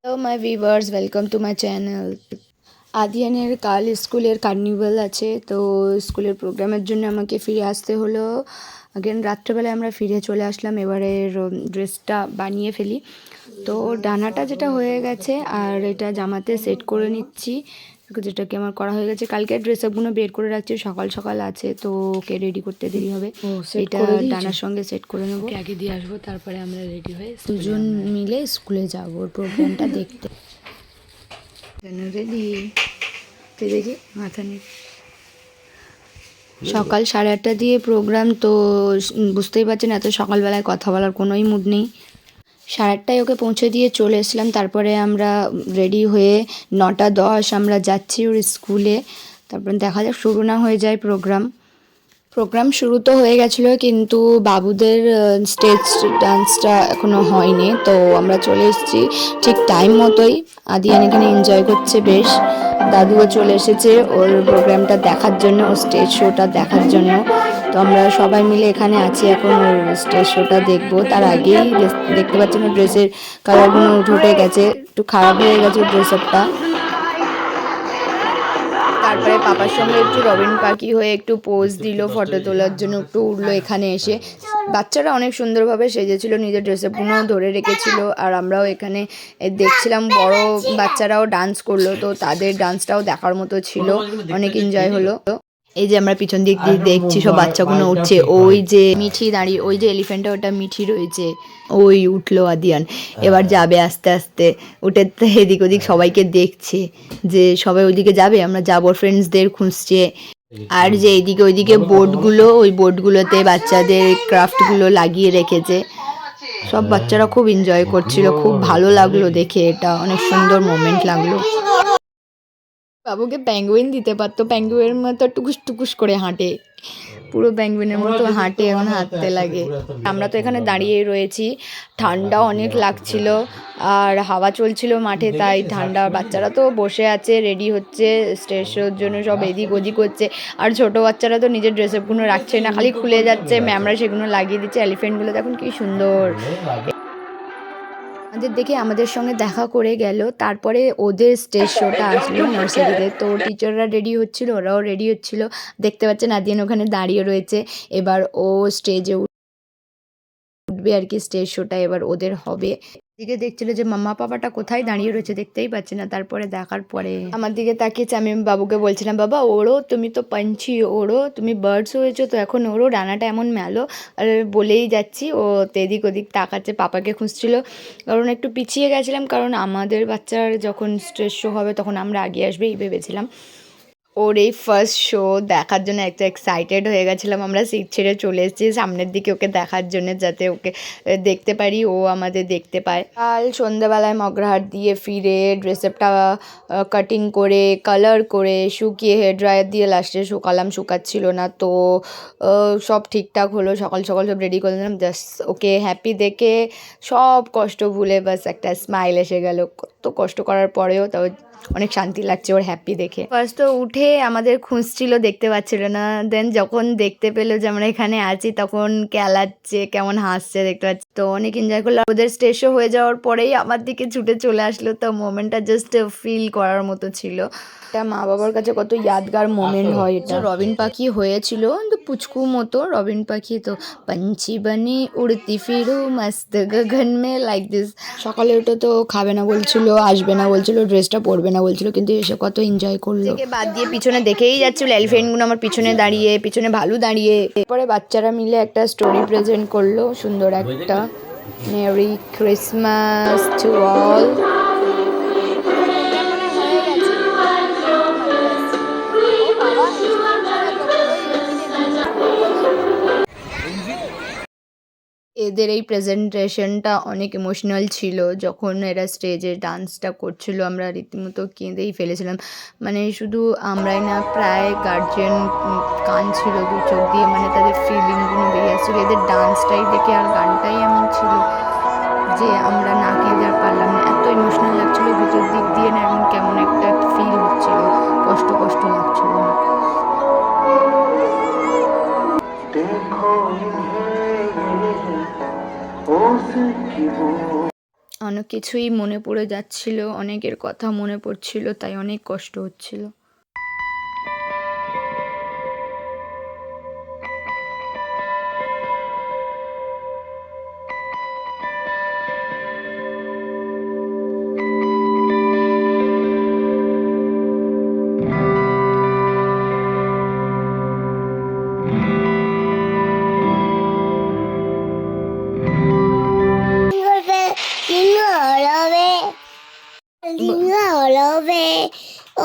Hello my viewers, welcome to my channel. আদিয়ানের কাল স্কুলের কার্নিভাল আছে, তো স্কুলের প্রোগ্রামের জন্য আমাকে ফিরে আসতে হলো। আগেন রাত্রেবেলায় আমরা ফিরে চলে আসলাম। এবারে ড্রেসটা বানিয়ে ফেলি। তো ডানাটা যেটা হয়ে গেছে আর এটা জামাতে সেট করে নিচ্ছি, যেটাকে আমার করা হয়ে গেছে। কালকে ড্রেস আপগুলো বের করে রাখছি, সকাল সকাল আছে তো ওকে রেডি করতে দেরি হবে। এটা ডানার সঙ্গে সেট করে নেবো, আগে দিয়ে আসবো, তারপরে আমরা রেডি হয়ে দুজন মিলে স্কুলে যাবো প্রোগ্রামটা দেখতে। রেডি দেখি মাথা নিয়ে সকাল 8:30 দিয়ে প্রোগ্রাম, তো বুঝতেই পারছেন এত সকালবেলায় কথা বলার কোনোই মুড নেই। 8:30 ওকে পৌঁছে দিয়ে চলে এসলাম। তারপরে আমরা রেডি হয়ে 9:10 আমরা যাচ্ছি ওর স্কুলে। তারপরে দেখা যাক শুরু না হয়ে যায় প্রোগ্রাম শুরু তো হয়ে গেছিলো, কিন্তু বাবুদের স্টেজ ডান্সটা এখনও হয়নি। তো আমরা চলে এসেছি ঠিক টাইম মতোই। আদিয়ান এখানে এনজয় করছে বেশ। দাদুও চলে এসেছে ওর প্রোগ্রামটা দেখার জন্য, ওর স্টেজ শোটা দেখার জন্য। তো আমরা সবাই মিলে এখানে আছি, এখন ওর স্টেজ শোটা দেখবো। তার আগেই দেখতে পাচ্ছেন ওর ড্রেসের কালারগুলো উঠে গেছে, একটু খারাপ হয়ে গেছে ড্রেস আপটা। তারপরে পাপার সঙ্গে একটু রবিন পাখি হয়ে একটু পোজ দিল ফটো তোলার জন্য, একটু উঠলো এখানে এসে। বাচ্চারা অনেক সুন্দরভাবে সেজেছিল, নিজের ড্রেসআপগুলো ধরে রেখেছিল। আর আমরাও এখানে দেখছিলাম, বড় বাচ্চারাও ডান্স করলো, তো তাদের ডান্সটাও দেখার মতো ছিল, অনেক এনজয় হলো। এই যে আমরা পিছন দিক দিয়ে দেখছি সব বাচ্চাগুলো উঠছে। ওই যে মিঠি দাঁড়িয়ে, ওই যে এলিফ্যান্টটা, ওটা মিঠি রয়েছে। ওই উঠলো আদিয়ান, এবার যাবে আস্তে আস্তে উঠে। এদিক ওদিক সবাইকে দেখছে যে সবাই ওইদিকে যাবে, আমরা যাবো, ফ্রেন্ডসদের খুঁজছে। আর যে এইদিকে ওইদিকে বোর্ডগুলো, ওই বোর্ডগুলোতে বাচ্চাদের ক্রাফটগুলো লাগিয়ে রেখেছে। সব বাচ্চারা খুব এনজয় করছিল, খুব ভালো লাগলো দেখে, এটা অনেক সুন্দর মোমেন্ট লাগলো। বাবুকে প্যাঙ্গুইন দিতে পারতো, প্যাঙ্গুইনের মতো টুকুস টুকুস করে হাঁটে, পুরো প্যাঙ্গুইনের মতো হাঁটে, এখন হাঁটতে লাগে। আমরা তো এখানে দাঁড়িয়েই রয়েছি, ঠান্ডা অনেক লাগছিল আর হাওয়া চলছিল মাঠে, তাই ঠান্ডা। বাচ্চারা তো বসে আছে, রেডি হচ্ছে স্টেজ শোর জন্য, সব এদিক ওদিক হচ্ছে। আর ছোটো বাচ্চারা তো নিজের ড্রেসআপগুলো রাখছে না, খালি খুলে যাচ্ছে, ম্যামরা সেগুলো লাগিয়ে দিচ্ছে। এলিফ্যান্টগুলো দেখুন কি সুন্দর, আমাদের দেখে আমাদের সঙ্গে দেখা করে গেল। তারপরে ওদের স্টেজ শোটা আসলো নার্সারিতে, তো টিচাররা রেডি হচ্ছিল, ওরাও রেডি হচ্ছিল। দেখতে পাচ্ছেন আদিয়ান ওখানে দাঁড়িয়ে রয়েছে। এবার ও স্টেজে উঠবে আর কি, স্টেজ শোটা এবার ওদের হবে। দিকে দেখছিল যে মাম্মা পাপাটা কোথায় দাঁড়িয়ে রয়েছে, দেখতেই পাচ্ছি না। তারপরে দেখার পরে আমার দিকে তাকিয়েছে, আমি বাবুকে বলছিলাম, বাবা ওড়ো, তুমি তো পাঞ্ছি, ওড়ো, তুমি বার্ডস হয়েছো, তো এখন ওড়ো, ডানাটা এমন মেলো। আর বলেই যাচ্ছি, ও এদিক ওদিক তাকাচ্ছে, পাপাকে খুঁজছিল। কারণ একটু পিছিয়ে গেছিলাম, কারণ আমাদের বাচ্চার যখন স্টেজ শো হবে তখন আমরা আগে আসবে এই ভেবেছিলাম। ওর এই ফার্স্ট শো দেখার জন্য একটা এক্সাইটেড হয়ে গেছিলাম। আমরা সিট ছেড়ে চলে এসেছি সামনের দিকে ওকে দেখার জন্য, যাতে ওকে দেখতে পারি, ও আমাদের দেখতে পায়। কাল সন্ধ্যাবেলায় মগরাহাট দিয়ে ফিরে ড্রেসআপটা কাটিং করে, কালার করে, শুকিয়ে হেয়ার ড্রায়ার দিয়ে লাস্টে শুকালাম, শুকাচ্ছিল না। তো সব ঠিকঠাক হলো, সকাল সকাল সব রেডি করে দিলাম। জাস্ট ওকে হ্যাপি দেখে সব কষ্ট ভুলে বাস একটা স্মাইল এসে গেল। কত কষ্ট করার পরেও তাও অনেক শান্তি লাগছে ওর হ্যাপি দেখে। ফার্স্ট তো উঠে আমাদের খুঁজছিল, দেখতে পাচ্ছিল না। দেন যখন দেখতে পেলো যে আমরা এখানে আছি, তখন কেলাচ্ছে, কেমন হাসছে দেখতে পাচ্ছি। তো অনেক এনজয় করলো। ওদের স্টেজ শো হয়ে যাওয়ার পরেই আমার দিকে ছুটে চলে আসলো, তো মোমেন্টটা জাস্ট ফিল করার মতো ছিল। এটা মা বাবার কাছে কত ইয়াদগার মোমেন্ট হয়। এটা রবিন পাখি হয়েছিল, তো পুচকু মতো রবিন পাখি, তো पंछी बने उड़ती फिरो मस्त गगन में লাইক দিস। সকালে উঠে তো খাবে না বলছিল, আসবে না বলছিল, ড্রেসটা পরবে না বলছিল, কিন্তু এসে কত এনজয় করলো। থেকে বাদ দিয়ে পিছনে দেখেই যাচ্ছিল এলিফ্যান্টগুলো আমার পিছনে দাঁড়িয়ে, পিছনে ভালু দাঁড়িয়ে। এরপরে বাচ্চারা মিলে একটা স্টোরি প্রেজেন্ট করলো, সুন্দর একটা, মেরি ক্রিসমাস টু অল। এদের এই প্রেজেন্টেশনটা অনেক ইমোশনাল ছিল। যখন এরা স্টেজে ডান্সটা করছিল, আমরা রীতিমতো কেঁদেই ফেলেছিলাম। মানে শুধু আমরাই না, প্রায় গার্জিয়ান কাঁদছিল দু চোখ দিয়ে, মানে তাদের ফিলিংগুলো বেরিয়ে আসছিল। এদের ডান্সটাই দেখে আর গানটাই এমন ছিল যে আমরা না কেঁদে আর পারলাম না, এত ইমোশনাল লাগছিল ভিতর দিক দিয়ে না, এমন কেমন একটা ফিল হচ্ছিল, কষ্ট কষ্ট লাগছিল। অনেক কিছুই মনে পড়ে যাচ্ছিল, অনেকের কথা মনে পড়ছিল, তাই অনেক কষ্ট হচ্ছিল।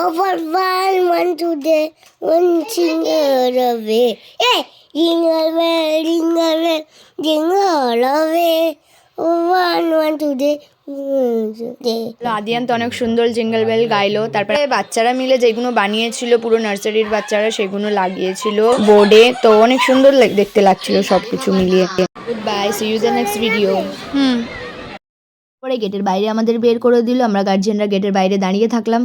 Over one today, one jingle away. Hey, jingle bell, jingle away. One today, one today. Adiyan তো অনেক সুন্দর জিঙ্গল বেল গাইলো। তারপরে বাচ্চারা মিলে যেগুলো বানিয়েছিল, পুরো নার্সারির বাচ্চারা সেগুলো লাগিয়েছিল বোর্ডে, তো অনেক সুন্দর দেখতে লাগছিল সবকিছু মিলিয়ে। Good bye, see you the next video. পরে গেটের বাইরে আমাদের বের করে দিল, আমরা গার্জিয়ানরা গেটের বাইরে দাঁড়িয়ে থাকলাম।